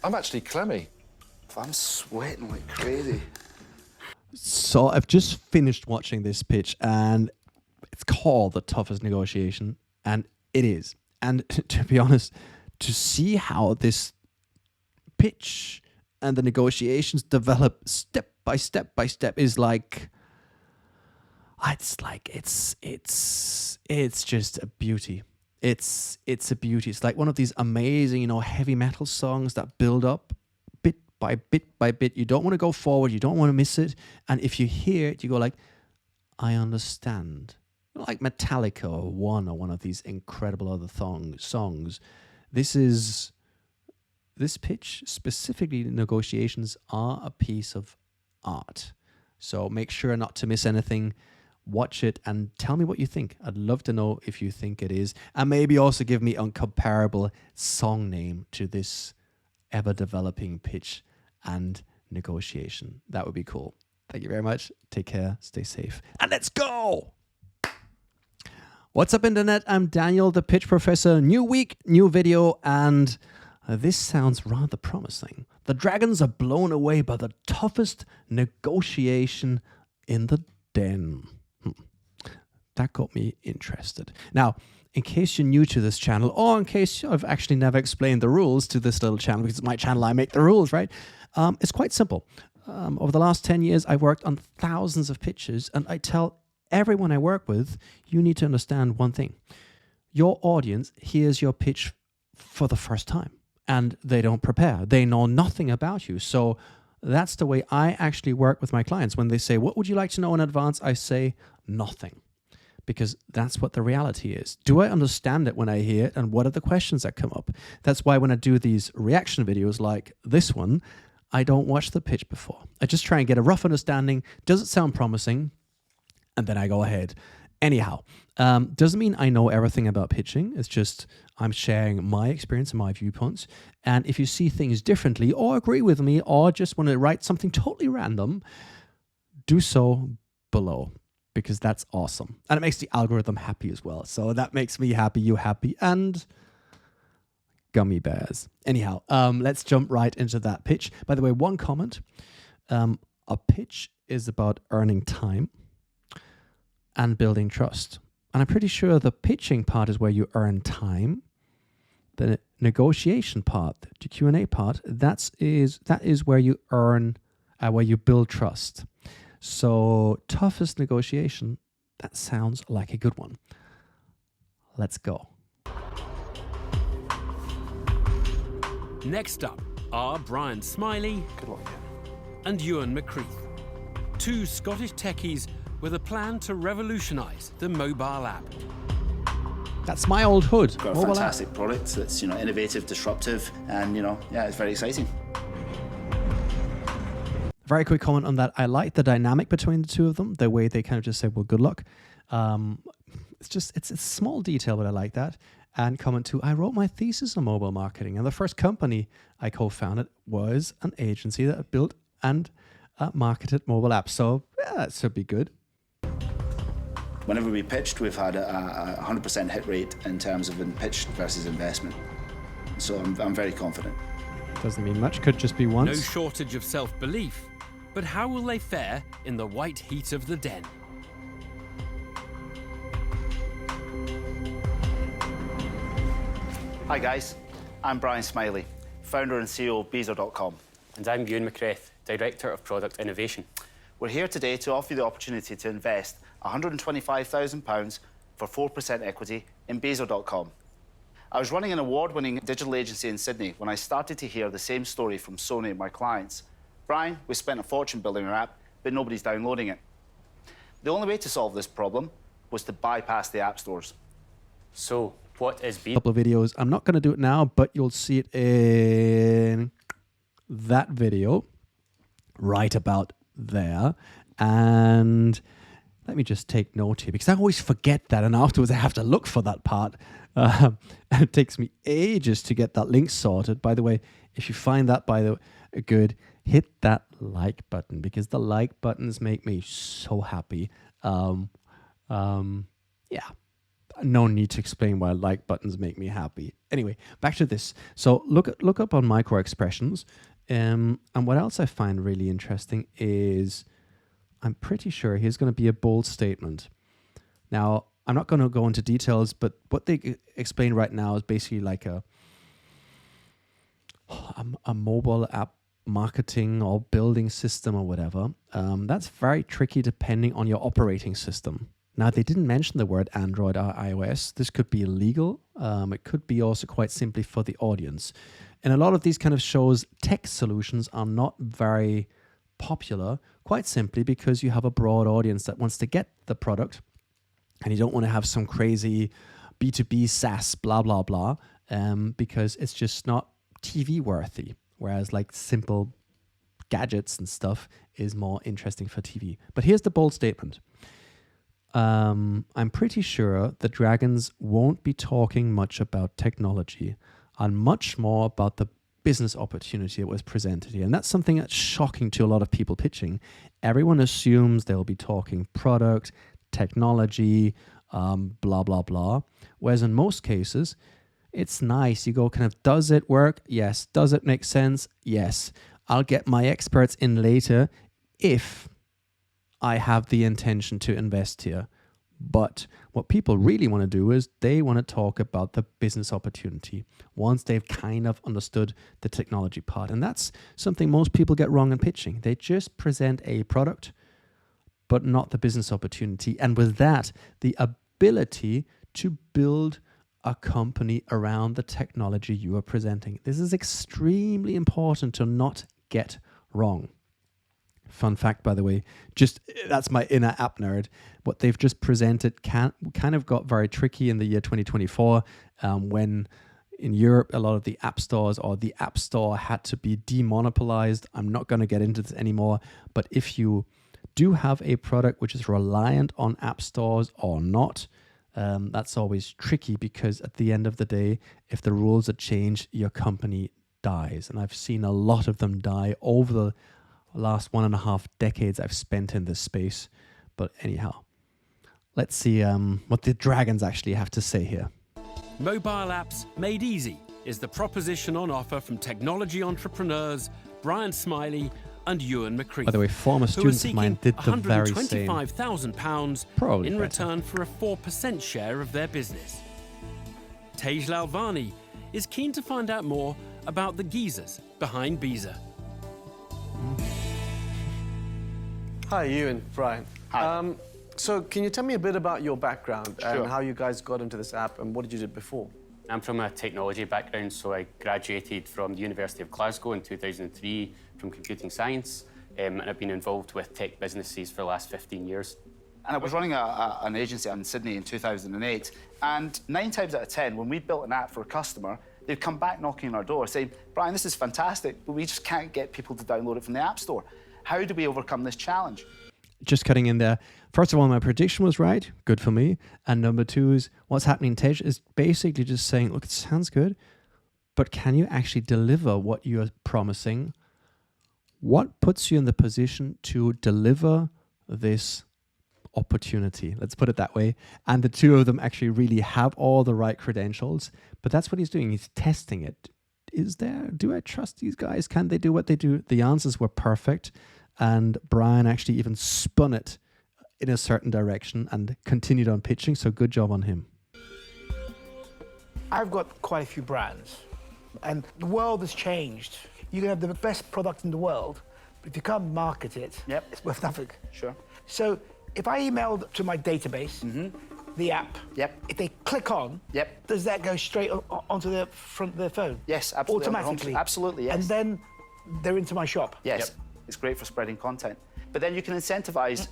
I'm actually clammy. I'm sweating like crazy. So I've just finished watching this pitch, and it's called The Toughest Negotiation, and it is. And to be honest, to see how this pitch and the negotiations develop step by step by step is like, it's just a beauty. It's a beauty. It's like one of these amazing, heavy metal songs that build up bit by bit by bit. You don't want to go forward. You don't want to miss it. And if you hear it, you go like, I understand. Like Metallica or one of these incredible other songs. This pitch, specifically negotiations, are a piece of art. So make sure not to miss anything. Watch it and tell me what you think. I'd love to know if you think it is. And maybe also give me a comparable song name to this ever-developing pitch and negotiation. That would be cool. Thank you very much. Take care. Stay safe. And let's go! What's up, Internet? I'm Daniel, the Pitch Professor. New week, new video, and this sounds rather promising. The dragons are blown away by the toughest negotiation in the den. That got me interested. Now, in case you're new to this channel, or in case I've actually never explained the rules to this little channel, because it's my channel, I make the rules, right? It's quite simple. Over the last 10 years, I've worked on thousands of pitches, and I tell everyone I work with, you need to understand one thing. Your audience hears your pitch for the first time, and they don't prepare. They know nothing about you. So that's the way I actually work with my clients. When they say, what would you like to know in advance? I say nothing, because that's what the reality is. Do I understand it when I hear it? And what are the questions that come up? That's why when I do these reaction videos like this one, I don't watch the pitch before. I just try and get a rough understanding. Does it sound promising? And then I go ahead. Anyhow, doesn't mean I know everything about pitching. It's just I'm sharing my experience and my viewpoints. And if you see things differently or agree with me or just want to write something totally random, do so below, because that's awesome. And it makes the algorithm happy as well. So that makes me happy, you happy, and gummy bears. Anyhow, let's jump right into that pitch. By the way, one comment. A pitch is about earning time and building trust. And I'm pretty sure the pitching part is where you earn time. The negotiation part, the Q&A part, that is where you earn, where you build trust. So toughest negotiation, that sounds like a good one. Let's go. Next up are Brian Smiley Good luck. and Ewan McCreath, two Scottish techies with a plan to revolutionise the mobile app. That's my old hood. Got a Mobile app. fantastic product that's innovative, disruptive, and it's very exciting. Very quick comment on that. I like the dynamic between the two of them, the way they kind of just say, well, good luck. It's a small detail, but I like that. And comment two, I wrote my thesis on mobile marketing, and the first company I co-founded was an agency that built and marketed mobile apps. So yeah, that should be good. Whenever we pitched, we've had a 100% hit rate in terms of pitch versus investment. So I'm very confident. Doesn't mean much, could just be No once. shortage of self-belief, but how will they fare in the white heat of the den? Hi guys, I'm Brian Smiley, founder and CEO of Bezo.com. And I'm Ewan McCreath, Director of Product Innovation. We're here today to offer you the opportunity to invest £125,000 for 4% equity in Bezo.com. I was running an award-winning digital agency in Sydney when I started to hear the same story from so many of my clients. Brian, we spent a fortune building our app, but nobody's downloading it. The only way to solve this problem was to bypass the app stores. So, what is Bezo? Couple of videos. I'm not going to do it now, but you'll see it in that video right about there. And let me just take note here, because I always forget that, and afterwards I have to look for that part. And it takes me ages to get that link sorted. By the way, if you find that good, hit that like button, because the like buttons make me so happy. Yeah, no need to explain why like buttons make me happy. Anyway, back to this. So look up on micro expressions. And what else I find really interesting is I'm pretty sure here's going to be a bold statement. Now, I'm not going to go into details, but what they explain right now is basically like a mobile app marketing or building system or whatever. That's very tricky depending on your operating system. Now, they didn't mention the word Android or iOS. This could be illegal. It could be also quite simply for the audience. And a lot of these kind of shows, tech solutions are not very popular, quite simply because you have a broad audience that wants to get the product and you don't want to have some crazy B2B SaaS blah, blah, blah, because it's just not TV worthy. Whereas like simple gadgets and stuff is more interesting for TV. But here's the bold statement. I'm pretty sure the dragons won't be talking much about technology and much more about the business opportunity that was presented here. And that's something that's shocking to a lot of people pitching. Everyone assumes they'll be talking product, technology, blah, blah, blah. Whereas in most cases, it's nice. You go kind of, does it work? Yes. Does it make sense? Yes. I'll get my experts in later if I have the intention to invest here. But what people really want to do is they want to talk about the business opportunity once they've kind of understood the technology part. And that's something most people get wrong in pitching. They just present a product, but not the business opportunity. And with that, the ability to build a company around the technology you are presenting. This is extremely important to not get wrong. Fun fact, by the way, just that's my inner app nerd. What they've just presented kind of got very tricky in the year 2024 when in Europe, a lot of the app stores or the app store had to be demonopolized. I'm not going to get into this anymore, but if you do have a product which is reliant on app stores or not, that's always tricky because at the end of the day, if the rules are changed, your company dies. And I've seen a lot of them die over the last 1.5 decades I've spent in this space. But anyhow, let's see what the dragons actually have to say here. Mobile apps made easy is the proposition on offer from technology entrepreneurs Brian Smiley and Ewan McCreath. By the way, former students of mine did the very same. £125,000 Probably in better. return for a 4% share of their business. Tej Lalvani is keen to find out more about the geezers behind Beezer. Hi, Ewan, Brian. Hi. So can you tell me a bit about your background Sure. and how you guys got into this app and what did you do before? I'm from a technology background, so I graduated from the University of Glasgow in 2003 from computing science, and I've been involved with tech businesses for the last 15 years. And I was running an agency in Sydney in 2008, and 9 times out of 10, when we built an app for a customer, they'd come back knocking on our door saying, Brian, this is fantastic, but we just can't get people to download it from the App Store. How do we overcome this challenge? Just cutting in there. First of all, my prediction was right. Good for me. And number two is what's happening, Tej, is basically just saying, look, it sounds good, but can you actually deliver what you're promising? What puts you in the position to deliver this opportunity? Let's put it that way. And the two of them actually really have all the right credentials, but that's what he's doing. He's testing it. Do I trust these guys? Can they do what they do? The answers were perfect. And Brian actually even spun it in a certain direction and continued on pitching. So good job on him. I've got quite a few brands, and the world has changed. You can have the best product in the world, but if you can't market it, it's worth nothing. Sure. So if I emailed to my database, the app, if they click on, does that go straight onto the front of their phone? Yes, absolutely. Automatically? Absolutely, yes. And then they're into my shop? Yes. It's great for spreading content. But then you can incentivize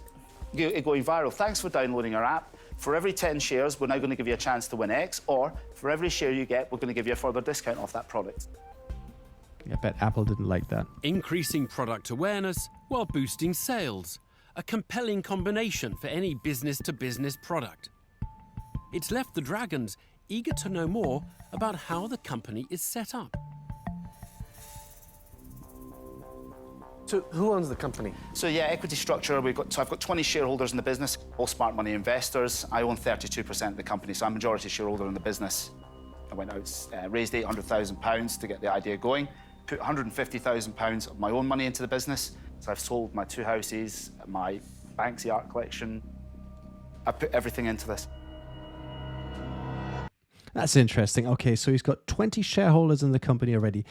it going viral. Thanks for downloading our app. For every 10 shares, we're now going to give you a chance to win X, or for every share you get, we're going to give you a further discount off that product. I bet Apple didn't like that. Increasing product awareness while boosting sales. A compelling combination for any business-to-business product. It's left the dragons eager to know more about how the company is set up. So who owns the company? So yeah, equity structure, I've got 20 shareholders in the business, all smart money investors. I own 32% of the company, so I'm majority shareholder in the business. I went out, raised £800,000 to get the idea going, put £150,000 of my own money into the business. So I've sold my 2 houses, my Banksy art collection. I put everything into this. That's interesting. Okay, so he's got 20 shareholders in the company already.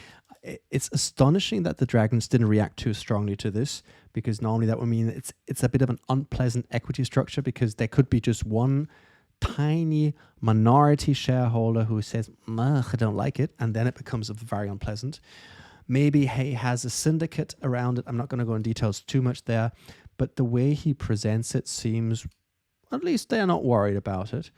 It's astonishing that the Dragons didn't react too strongly to this, because normally that would mean it's a bit of an unpleasant equity structure, because there could be just one tiny minority shareholder who says, I don't like it, and then it becomes very unpleasant. Maybe he has a syndicate around it. I'm not going to go in details too much there, but the way he presents it seems, at least they're not worried about it.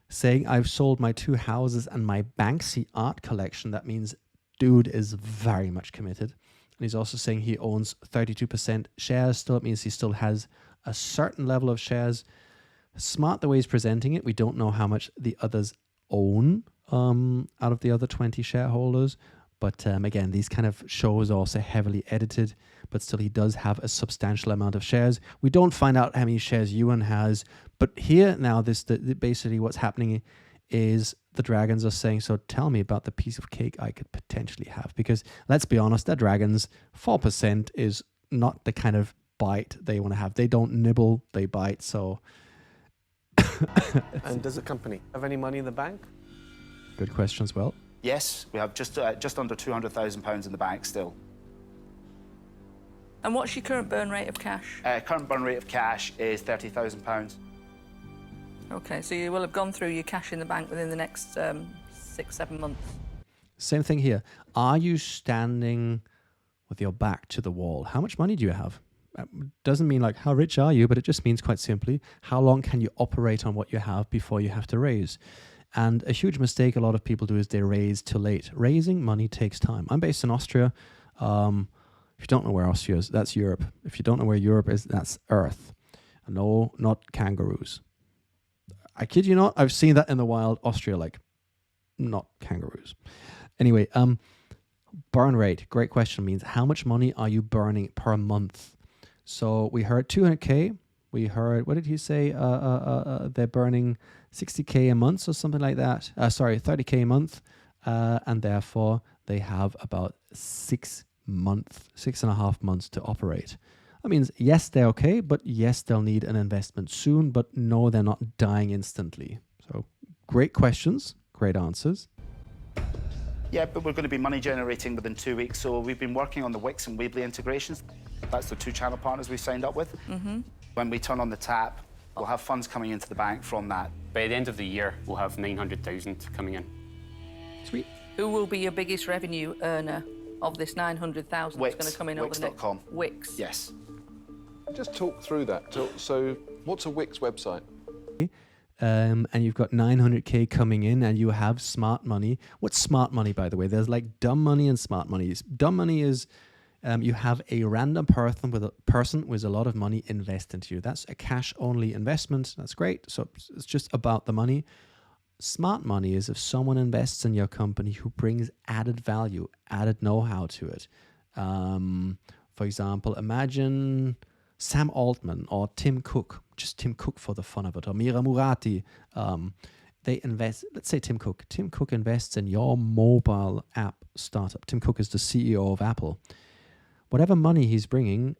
Saying, I've sold my 2 houses and my Banksy art collection, that means dude is very much committed. And he's also saying he owns 32% shares still. It means he still has a certain level of shares. Smart the way he's presenting it. We don't know how much the others own out of the other 20 shareholders. But again, these kind of shows are also heavily edited, but still he does have a substantial amount of shares. We don't find out how many shares Ewan has, but here now, basically what's happening is the Dragons are saying, so tell me about the piece of cake I could potentially have. Because let's be honest, the Dragons, 4% is not the kind of bite they want to have. They don't nibble, they bite, so... And does the company have any money in the bank? Good question as well. Yes, we have just under £200,000 in the bank still. And what's your current burn rate of cash? Current burn rate of cash is £30,000. Okay, so you will have gone through your cash in the bank within the next 6-7 months. Same thing here. Are you standing with your back to the wall? How much money do you have? Doesn't mean like how rich are you, but it just means quite simply how long can you operate on what you have before you have to raise. And a huge mistake a lot of people do is they raise too late. Raising money takes time. I'm based in Austria. If you don't know where Austria is, that's Europe. If you don't know where Europe is, that's Earth. No, not kangaroos. I kid you not, I've seen that in the wild. Austria, like, not kangaroos. Anyway, burn rate, great question, means how much money are you burning per month? So we heard 200K. We heard, what did he say? They're burning 60K a month or something like that. 30K a month. And therefore, they have about 6.5 months to operate. That means, yes, they're okay, but yes, they'll need an investment soon, but no, they're not dying instantly. So great questions, great answers. Yeah, but we're going to be money generating within 2 weeks. So we've been working on the Wix and Weebly integrations. That's the 2 channel partners we've signed up with. Mm-hmm. When we turn on the tap, we'll have funds coming into the bank from that. By the end of the year, we'll have 900,000 coming in. Sweet. Who will be your biggest revenue earner of this 900,000 that's going to come in over the next... Wix.com. Wix. Yes. Just talk through that. So what's a Wix website? And you've got 900K coming in and you have smart money. What's smart money, by the way? There's like dumb money and smart money. Dumb money is you have a random person with a lot of money invest into you. That's a cash-only investment. That's great. So it's just about the money. Smart money is if someone invests in your company who brings added value, added know-how to it. For example, imagine Sam Altman or Tim Cook, just Tim Cook for the fun of it, or Mira Murati. They invest, let's say Tim Cook. Tim Cook invests in your mobile app startup. Tim Cook is the CEO of Apple. Whatever money he's bringing,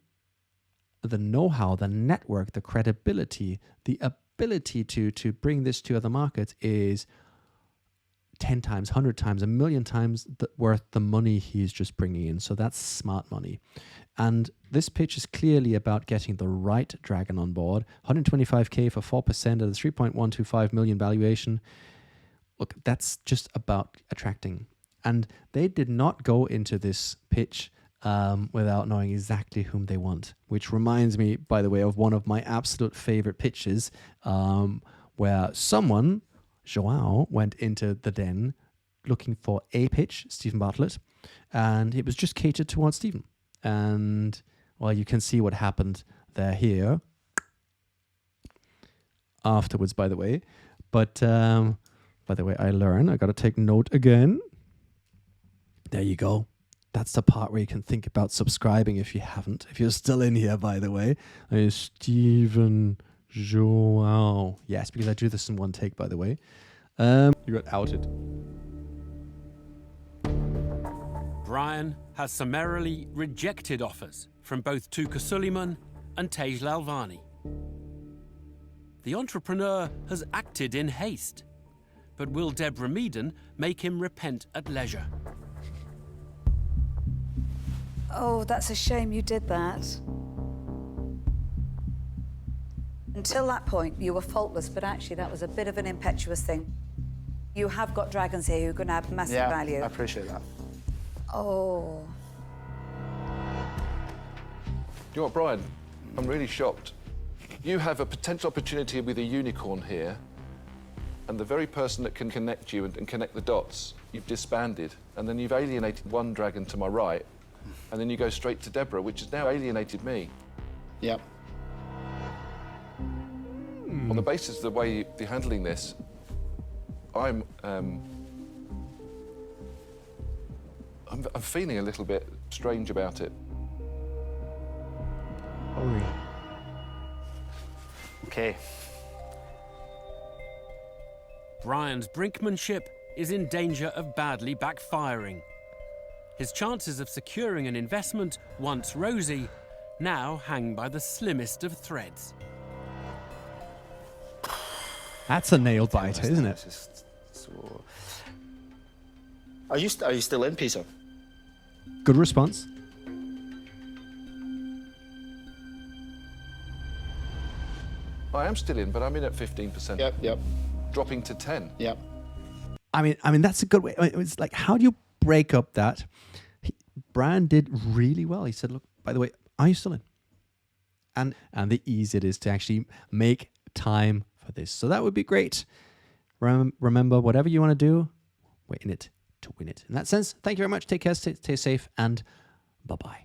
the know-how, the network, the credibility, the ability to bring this to other markets is 10 times, 100 times, 1,000,000 times worth the money he's just bringing in. So that's smart money. And this pitch is clearly about getting the right dragon on board. 125K for 4% of the 3.125 million valuation. Look, that's just about attracting. And they did not go into this pitch without knowing exactly whom they want, which reminds me, by the way, of one of my absolute favorite pitches where someone, Joao, went into the den looking for a pitch, Stephen Bartlett, and it was just catered towards Stephen. And, well, you can see what happened there here afterwards, by the way. But, by the way, I got to take note again. There you go. That's the part where you can think about subscribing if you haven't. If you're still in here, by the way. Stephen Joao. Yes, because I do this in one take, by the way. You got outed. Brian has summarily rejected offers from both Tuka Suleiman and Tej Lalvani. The entrepreneur has acted in haste, but will Deborah Meaden make him repent at leisure? Oh, that's a shame you did that. Until that point, you were faultless, but actually that was a bit of an impetuous thing. You have got dragons here who are going to have massive value. I appreciate that. Oh. You know what, Brian? I'm really shocked. You have a potential opportunity with a unicorn here, and the very person that can connect you and connect the dots, you've disbanded, and then you've alienated one dragon to my right, and then you go straight to Deborah, which has now alienated me. Yep. On the basis of the way you're handling this, I'm feeling a little bit strange about it. Okay. Brian's brinkmanship is in danger of badly backfiring. His chances of securing an investment, once rosy, now hang by the slimmest of threads. That's a nail biter, isn't it? So... Are you still in, Peter? Good response. I am still in, but I'm in at 15%. Yep. Dropping to 10. Yep. I mean, that's a good way. It's like, how do you break up that? Brian did really well. He said, look, by the way, are you still in? And the ease it is to actually make time for this. So that would be great. Remember, whatever you want to do, we're in it to win it. In that sense, thank you very much. Take care, stay safe, and bye-bye.